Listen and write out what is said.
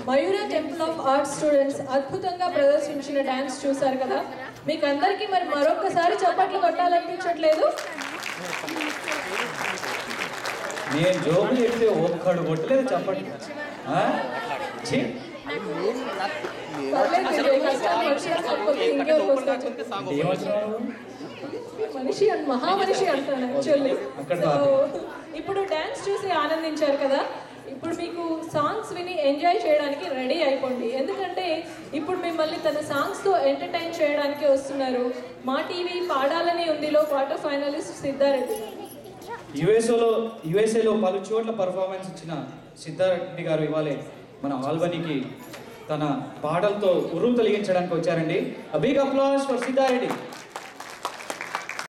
Mayura temple of arts students అద్భుతంగా ప్రదర్శించిన dance చూశారు కదా. మీకు అందరికీ మరి మరొకసారి చప్పట్లు కొట్టాలనిపించట్లేదు? నేను జోబు చెప్తే ఒక్కడు కొట్టలేదు చప్పట్లు. మనిషి మహామనిషి అంటాను యాక్చువల్లీ. ఇప్పుడు డాన్స్ చూసి ఆనందించారు కదా, ఇప్పుడు మీకు సాంగ్స్ విని ఎంజాయ్ చేయడానికి రెడీ అయిపోండి. ఎందుకంటే ఇప్పుడు మిమ్మల్ని తన సాంగ్స్తో ఎంటర్టైన్ చేయడానికి వస్తున్నారు మా టీవీ పాడాలని ఉందిలో క్వార్టర్ ఫైనలిస్ట్ సిద్ధారెడ్డి. యుఎస్ఏలో పలు చోట్ల పర్ఫార్మెన్స్ ఇచ్చిన సిద్ధారెడ్డి గారు ఇవాళ మన ఆల్బనీకి తన పాటలతో ఉర్రు తొలగించడానికి వచ్చారండి. Big applause for Siddha Reddy.